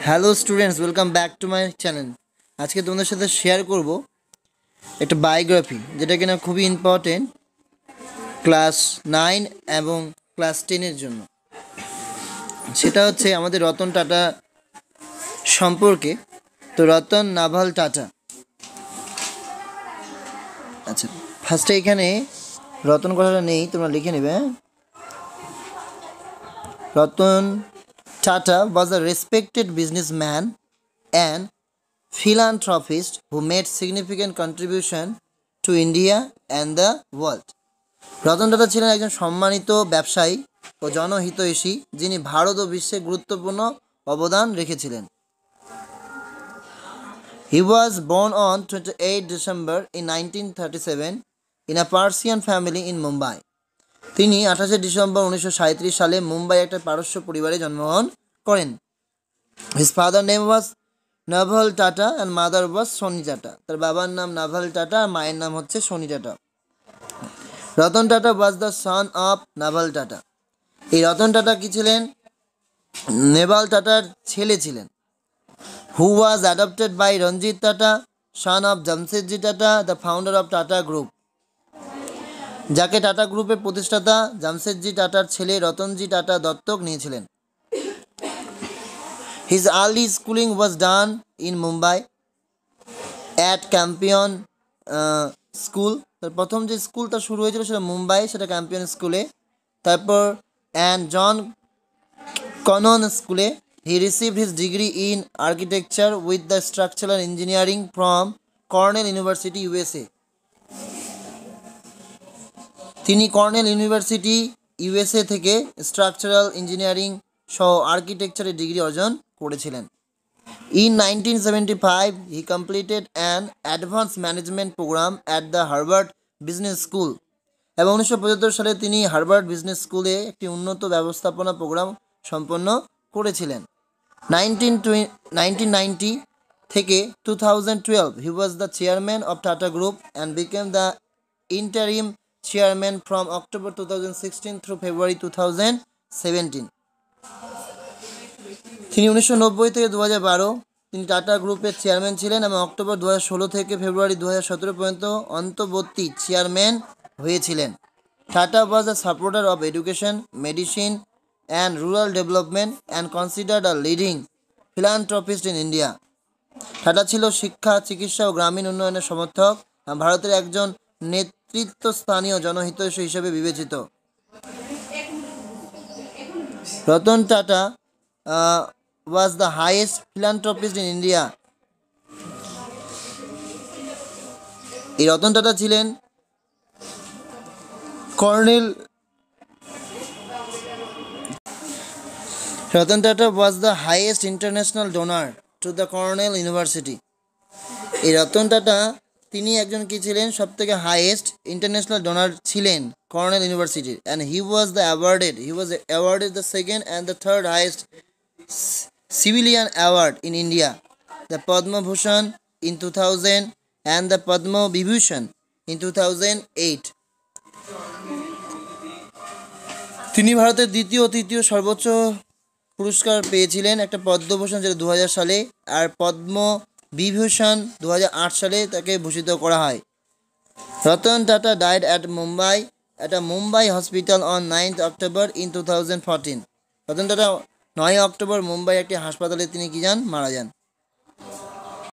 Hello students, welcome back to my channel. আজকে তোমাদের সাথে শেয়ার করব একটা বায়োগ্রাফি, যেটা কিনা খুবই ইম্পর্টেন্ট ক্লাস 9 এবং ক্লাস 10-এর জন্য। সেটা হচ্ছে আমাদের রতন টাটা সম্পর্কে। তো রতন নাভাল টাটা। আচ্ছা, ফার্স্টে এখানে রতন কথাটা নেই, তোমরা লিখে নেবে। Ratan Tata was a respected businessman and philanthropist who made significant contribution to India and the world. Ratan Tata ছিলেন একজন সম্মানিত ব্যবসায়ী ও জনহিতৈষী, যিনি ভারত ও বিশ্বে গুরুত্বপূর্ণ অবদান রেখেছিলেন। He was born on 28 December in 1937 in a Parsian family in Mumbai. তিনি 28 ডিসেম্বর 1937 সালে মুম্বাই একটা পারস্য পরিবারে জন্মগ্রহণ করেন। His father name was Naval Tata and mother was Soni Tata. তার বাবার নাম নাভাল টাটা আর মায়ের নাম হচ্ছে Soni Tata. Ratan Tata was the son of Naval Tata. এই রতন টাটা কি ছিলেন? নেভাল টাটার ছেলে ছিলেন। Who was adopted by Ranjit tata, son of Jamsetji tata, the founder of Tata Group। যাকে টাটা গ্রুপের প্রতিষ্ঠাতা জামশেদজি টাটার ছেলে রতনজি টাটা দত্তক নিয়েছিলেন। His early schooling was done in Mumbai at Campion School। তার প্রথম যে স্কুলটা শুরু হয়েছিল সেটা মুম্বাই, সেটা ক্যাম্পিয়ন স্কুলে। তারপর অ্যান্ড জন কনন স্কুলে। He received his degree in architecture with the structural engineering from Cornell University, USA। তিনি কর্নেল ইউনিভার্সিটি ইউএসএ থেকে স্ট্রাকচারাল ইঞ্জিনিয়ারিং সহ আর্কিটেকচারে ডিগ্রি অর্জন করেছিলেন। In 1975, he completed an advanced management program at the Harvard Business School। এবং 1975 সালে তিনি Harvard business স্কুলে একটি উন্নত ব্যবস্থাপনা প্রোগ্রাম সম্পন্ন করেছিলেন। 1990 থেকে 2012, he was the chairman of Tata Group and became the interim chairman from October 2016 through February 2017। তিনি 1990 থেকে 2012 তিনি টাটা গ্রুপের চেয়ারম্যান ছিলেন এবং অক্টোবর 2016 থেকে ফেব্রুয়ারি 2017 পর্যন্ত অন্তর্বর্তী চেয়ারম্যান হয়েছিলেন। Tata was a supporter of education, medicine and rural development and considered a leading philanthropist in India। Tata ছিল শিক্ষা, চিকিৎসা ও গ্রামীণ উন্নয়নের সমর্থক এবং ভারতের একজন নেতৃত্বস্থানীয় জনহিতৈষী হিসেবে বিবেচিত। Ratan Tata was the highest philanthropist in India। এই রতন টাটা ছিলেন Ratan Tata was the highest international donor to the Cornell University। এই রতন টাটা তিনি একজন কি ছিলেন? সবথেকে হাইয়েস্ট ইন্টারন্যাশনাল ডোনার ছিলেন কর্নেল ইউনিভার্সিটির। And he was awarded the second and the third highest civilian award in India, the Padma Bhushan in 2000 and the Padma Vibhushan in 2008। তিনি ভারতের দ্বিতীয় ও তৃতীয় সর্বোচ্চ পুরস্কার পেয়েছিলেন, একটা পদ্মভূষণ যেটা 2000 সালে আর পদ্ম বিভূষণ 2008 সালে তাকে ভূষিত করা হয়। Ratan Tata died at a Mumbai hospital on 9th October in 2014। Ratan Tata 9 October Mumbai একটি হাসপাতালে তিনি কি যান? মারা যান।